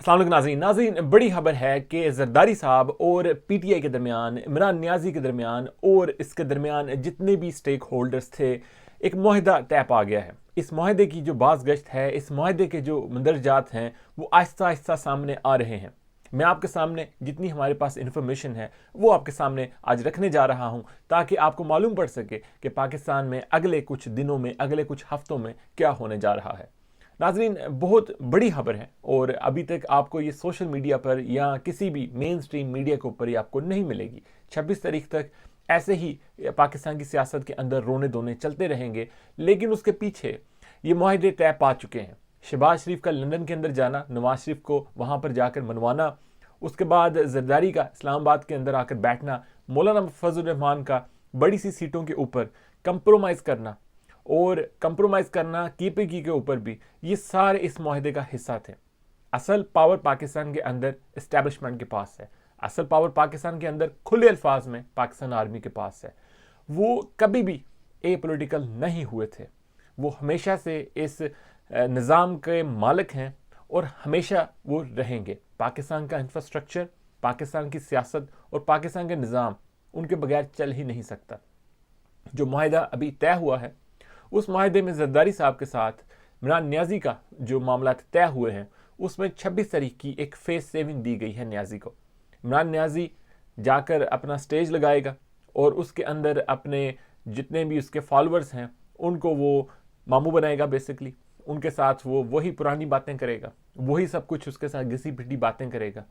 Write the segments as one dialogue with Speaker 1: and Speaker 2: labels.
Speaker 1: अस्सलाम वालेकुम नाज़रीन, बड़ी खबर है कि जरदारी साहब और पीटीआई के दरमियान, इमरान नियाज़ी के दरमियान और इसके दरमियान जितने भी स्टेक होल्डर्स थे, एक मुआहिदा तय पा गया है। इस मुआहिदे की जो बाज़गश्त है, इस मुआहिदे के जो मंदरजात हैं, वो आहिस्ता आहिस्ता सामने आ रहे हैं। मैं आपके सामने जितनी हमारे पास इन्फॉर्मेशन है वो आपके सामने आज रखने जा रहा हूँ, ताकि आपको मालूम पड़ सके कि पाकिस्तान में अगले कुछ दिनों में, अगले कुछ हफ्तों में क्या होने जा रहा है। नाजरीन, बहुत बड़ी खबर है और अभी तक आपको ये सोशल मीडिया पर या किसी भी मेन स्ट्रीम मीडिया के ऊपर ये आपको नहीं मिलेगी। 26 तारीख तक ऐसे ही पाकिस्तान की सियासत के अंदर रोने धोने चलते रहेंगे, लेकिन उसके पीछे ये मुआहदे तय पा चुके हैं। शहबाज शरीफ का लंदन के अंदर जाना, नवाज शरीफ को वहाँ पर जाकर मनवाना, उसके बाद जरदारी का इस्लामाबाद के अंदर आकर बैठना, मौलाना फजल रहमान का बड़ी सी सीटों के ऊपर कंप्रोमाइज़ करना और कंप्रोमाइज़ करना केपीकी के ऊपर भी, ये सारे इस मुआहदे का हिस्सा थे। असल पावर पाकिस्तान के अंदर इस्टेब्लिशमेंट के पास है। असल पावर पाकिस्तान के अंदर खुले अल्फाज में पाकिस्तान आर्मी के पास है। वो कभी भी ए पोलिटिकल नहीं हुए थे। वो हमेशा से इस निज़ाम के मालिक हैं और हमेशा वो रहेंगे। पाकिस्तान का इंफ्रास्ट्रक्चर, पाकिस्तान की सियासत और पाकिस्तान का निज़ाम उनके बगैर चल ही नहीं सकता। जो मुआहिदा अभी तय हुआ है, उस मुआहिदे में जरदारी साहब के साथ इमरान नियाज़ी का जो मामला तय हुए हैं, उसमें 26 तारीख की एक फेस सेविंग दी गई है नियाज़ी को। इमरान नियाज़ी जाकर अपना स्टेज लगाएगा और उसके अंदर अपने जितने भी उसके फॉलोअर्स हैं उनको वो मामू बनाएगा। बेसिकली उनके साथ वो वही पुरानी बातें करेगा, वही सब कुछ उसके साथ घिसी पिटी बातें करेगा।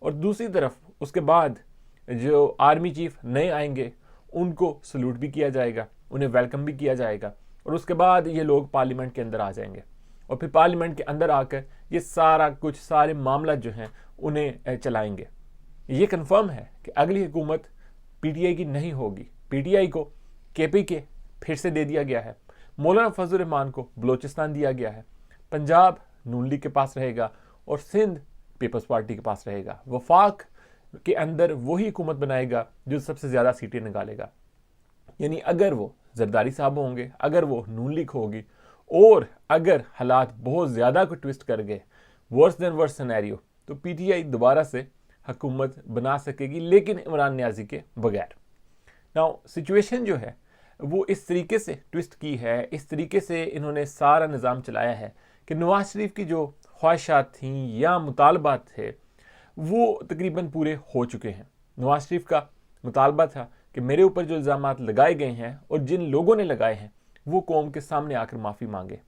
Speaker 1: और दूसरी तरफ उसके बाद जो आर्मी चीफ नए आएंगे उनको सल्यूट भी किया जाएगा, उन्हें वेलकम भी किया जाएगा और उसके बाद ये लोग पार्लियामेंट के अंदर आ जाएंगे और फिर पार्लियामेंट के अंदर आकर ये सारा कुछ, सारे मामला जो हैं उन्हें चलाएंगे। ये कंफर्म है कि अगली हुकूमत पीटीआई की नहीं होगी। पीटीआई को केपीके फिर से दे दिया गया है, मौलाना फजल रहमान को बलोचिस्तान दिया गया है, पंजाब नून लीग के पास रहेगा और सिंध पीपल्स पार्टी के पास रहेगा। वफाक के अंदर वही हुकूमत बनाएगा जो सबसे ज़्यादा सीटें निकालेगा। यानी अगर वो जरदारी साहब होंगे, अगर वो नून लीग होगी और अगर हालात बहुत ज़्यादा को ट्विस्ट कर गए, वर्स देन वर्स सिनेरियो, तो पीटीआई दोबारा से हुकूमत बना सकेगी, लेकिन इमरान नियाज़ी के बगैर। नाउ सिचुएशन जो है वो इस तरीके से ट्विस्ट की है, इस तरीके से इन्होंने सारा निज़ाम चलाया है कि नवाज शरीफ की जो ख्वाहिशात थीं या मुतालबात थे वो तकरीबन पूरे हो चुके हैं। नवाज शरीफ का मुतालबा था कि मेरे ऊपर जो इल्ज़ामात लगाए गए हैं और जिन लोगों ने लगाए हैं वो कौम के सामने आकर माफ़ी मांगे।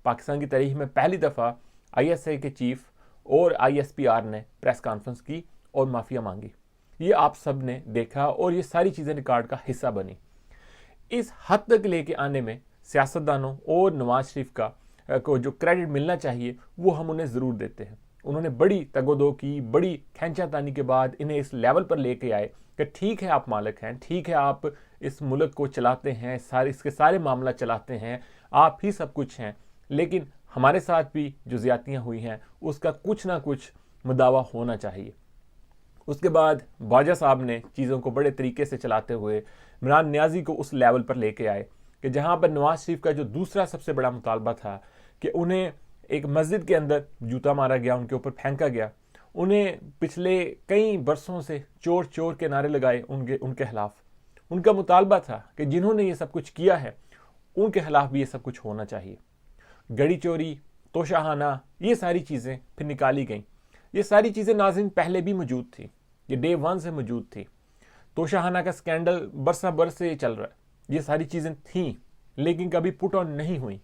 Speaker 1: पाकिस्तान की तारीख में पहली दफ़ा आईएसआई के चीफ और आईएसपीआर ने प्रेस कॉन्फ्रेंस की और माफ़िया मांगी। ये आप सब ने देखा और ये सारी चीज़ें रिकॉर्ड का हिस्सा बनी। इस हद तक लेके आने में सियासतदानों और नवाज शरीफ का को जो क्रेडिट मिलना चाहिए वो हम उन्हें ज़रूर देते हैं। उन्होंने बड़ी तगोदो की, बड़ी खींचातानी के बाद इन्हें इस लेवल पर लेके आए कि ठीक है आप मालिक हैं, ठीक है आप इस मुल्क को चलाते हैं, सारे इसके सारे मामला चलाते हैं, आप ही सब कुछ हैं, लेकिन हमारे साथ भी जो ज़्यादतियाँ हुई हैं उसका कुछ ना कुछ मुदावा होना चाहिए। उसके बाद बाजा साहब ने चीज़ों को बड़े तरीके से चलाते हुए इमरान नियाज़ी को उस लेवल पर लेके आए कि जहाँ पर नवाज शरीफ का जो दूसरा सबसे बड़ा मुतालबा था कि उन्हें एक मस्जिद के अंदर जूता मारा गया, उनके ऊपर फेंका गया, उन्हें पिछले कई बरसों से चोर चोर के नारे लगाए उनके खिलाफ। उनका मुतालबा था कि जिन्होंने ये सब कुछ किया है उनके खिलाफ भी ये सब कुछ होना चाहिए। गड़ी चोरी, तोशाहाना, ये सारी चीज़ें फिर निकाली गई। ये सारी चीज़ें नाज़रीन पहले भी मौजूद थी, ये डे वन से मौजूद थी। तोशाहाना का स्कैंडल बरसा बरस से चल रहा है। ये सारी चीज़ें थीं लेकिन कभी पुट ऑन नहीं हुई।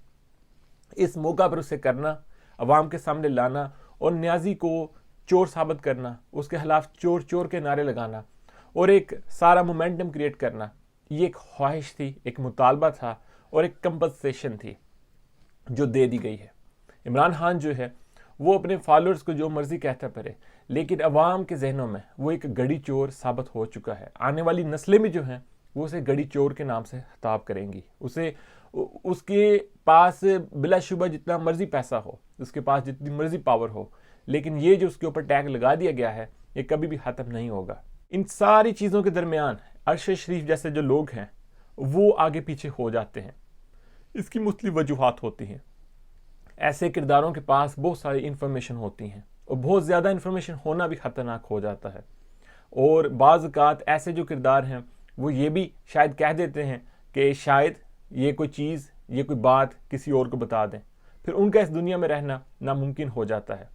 Speaker 1: इस मौका पर उसे करना, अवाम के सामने लाना और नियाज़ी को चोर साबित करना, उसके खिलाफ चोर चोर के नारे लगाना और एक सारा मोमेंटम क्रिएट करना, ये एक ख्वाहिश थी, एक मुतालबा था और एक कंपनसेशन थी जो दे दी गई है। इमरान खान जो है वो अपने फॉलोअर्स को जो मर्जी कहता पड़े, लेकिन अवाम के जहनों में वो एक गड़ी चोर साबित हो चुका है। आने वाली नस्लें भी जो हैं वो उसे गड़ी चोर के नाम से खिताब करेंगी। उसे उसके पास बिलाशुबा जितना मर्जी पैसा हो, उसके पास जितनी मर्जी पावर हो, लेकिन ये जो उसके ऊपर टैग लगा दिया गया है ये कभी भी ख़त्म नहीं होगा। इन सारी चीज़ों के दरमियान अरशद शरीफ जैसे जो लोग हैं वो आगे पीछे हो जाते हैं। इसकी मुख्तलिफ वजूहात होती हैं। ऐसे किरदारों के पास बहुत सारी इंफॉर्मेशन होती हैं और बहुत ज़्यादा इन्फॉर्मेशन होना भी ख़तरनाक हो जाता है। और बाज़ औक़ात ऐसे जो किरदार हैं वो ये भी शायद कह देते हैं कि शायद ये कोई चीज़, ये कोई बात किसी और को बता दें, फिर उनका इस दुनिया में रहना नामुमकिन हो जाता है।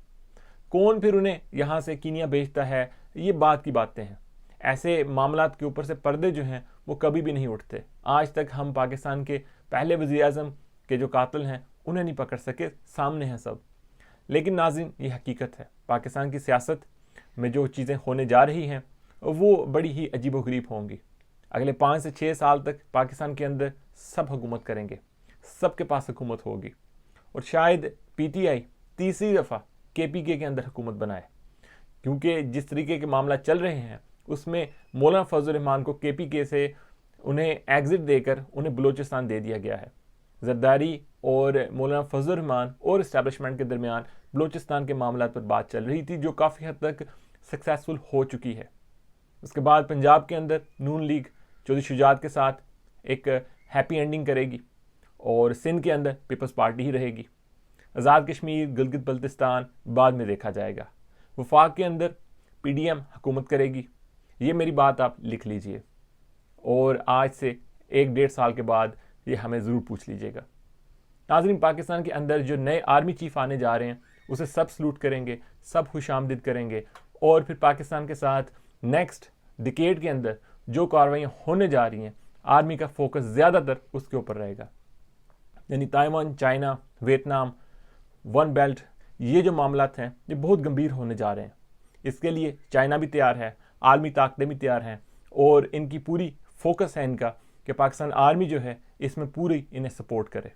Speaker 1: कौन फिर उन्हें यहाँ से कीनिया भेजता है, ये बात की बातें हैं। ऐसे मामलात के ऊपर से पर्दे जो हैं वो कभी भी नहीं उठते। आज तक हम पाकिस्तान के पहले वज़ीर-ए-आज़म के जो कातिल हैं उन्हें नहीं पकड़ सके, सामने हैं सब। लेकिन नाज़रीन, ये हकीकत है। पाकिस्तान की सियासत में जो चीज़ें होने जा रही हैं वो बड़ी ही अजीबोगरीब होंगी। अगले 5 से 6 साल तक पाकिस्तान के अंदर सब हुकूमत करेंगे, सबके पास हुकूमत होगी, और शायद पीटीआई तीसरी दफ़ा केपीके के अंदर हुकूमत बनाए, क्योंकि जिस तरीके के मामला चल रहे हैं उसमें मौलाना फजल रहमान को केपीके से उन्हें एग्ज़िट देकर उन्हें बलूचिस्तान दे दिया गया है। जरदारी और मौलाना फजल रहमान और इस्टेब्लिशमेंट के दरमियान बलूचिस्तान के मामला पर बात चल रही थी, जो काफ़ी हद तक सक्सेसफुल हो चुकी है। उसके बाद पंजाब के अंदर नून लीग चौधरी शुजात के साथ एक हैप्पी एंडिंग करेगी, और सिंध के अंदर पीपल्स पार्टी ही रहेगी। आज़ाद कश्मीर, गिलगित बल्तिस्तान बाद में देखा जाएगा। वफाक के अंदर पीडीएम हुकूमत करेगी। ये मेरी बात आप लिख लीजिए, और आज से 1-1.5 साल के बाद ये हमें ज़रूर पूछ लीजिएगा। नाज़रीन, पाकिस्तान के अंदर जो नए आर्मी चीफ आने जा रहे हैं उसे सब सलूट करेंगे, सब खुशामदीद करेंगे, और फिर पाकिस्तान के साथ नेक्स्ट डिकेड के अंदर जो कार्रवाइयाँ होने जा रही हैं, आर्मी का फोकस ज़्यादातर उसके ऊपर रहेगा। यानी Taiwan, China, Vietnam, one belt, ये जो मामलात हैं ये बहुत गंभीर होने जा रहे हैं। इसके लिए चाइना भी तैयार है, आर्मी ताकतें भी तैयार हैं, और इनकी पूरी फोकस है इनका कि पाकिस्तान आर्मी जो है इसमें पूरी इन्हें सपोर्ट करे।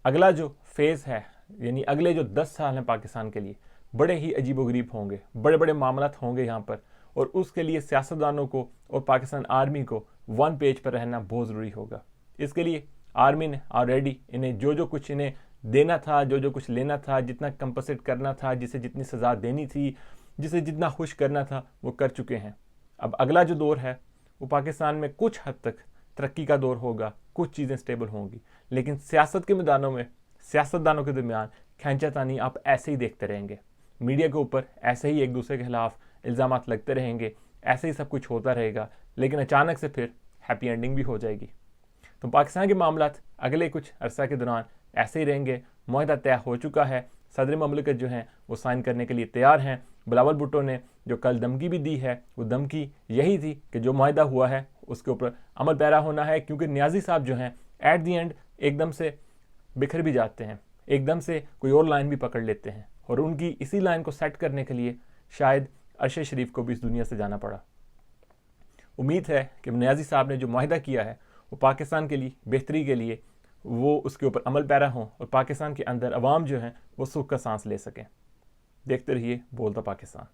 Speaker 1: अगला जो फेज़ है, यानी अगले जो 10 साल हैं पाकिस्तान के लिए, बड़े ही अजीबोगरीब होंगे, बड़े बड़े मामलात होंगे यहाँ पर, और उसके लिए सियासतदानों को और पाकिस्तान आर्मी को वन पेज पर रहना बहुत ज़रूरी होगा। इसके लिए आर्मी ने ऑलरेडी इन्हें जो कुछ इन्हें देना था, जो कुछ लेना था, जितना कंपनसेट करना था, जिसे जितनी सज़ा देनी थी, जिसे जितना खुश करना था, वो कर चुके हैं। अब अगला जो दौर है वो पाकिस्तान में कुछ हद तक तरक्की का दौर होगा, कुछ चीज़ें स्टेबल होंगी, लेकिन सियासत के मैदानों में सियासतदानों के दरमियान खींचातानी आप ऐसे ही देखते रहेंगे। मीडिया के ऊपर ऐसे ही एक दूसरे के खिलाफ इल्ज़ामात लगते रहेंगे, ऐसे ही सब कुछ होता रहेगा, लेकिन अचानक से फिर हैप्पी एंडिंग भी हो जाएगी। तो पाकिस्तान के मामलात अगले कुछ अरसा के दौरान ऐसे ही रहेंगे। मुआहदा तय हो चुका है, सदर ममलिकत जो हैं वो साइन करने के लिए तैयार हैं। बिलावल भुट्टो ने जो कल धमकी भी दी है, वो धमकी यही थी कि जो मुआहदा हुआ है उसके ऊपर अमल पैरा होना है, क्योंकि नियाज़ी साहब जो हैं एट दी एंड एकदम से बिखर भी जाते हैं, एकदम से कोई और लाइन भी पकड़ लेते हैं, और उनकी इसी लाइन को सेट करने के लिए शायद अरशद शरीफ को भी इस दुनिया से जाना पड़ा। उम्मीद है कि नियाज़ी साहब ने जो मुआहदा किया है वो पाकिस्तान के लिए बेहतरी के लिए वो उसके ऊपर अमल पैरा हों, और पाकिस्तान के अंदर अवाम जो हैं वो सुख का सांस ले सकें। देखते रहिए बोलता पाकिस्तान।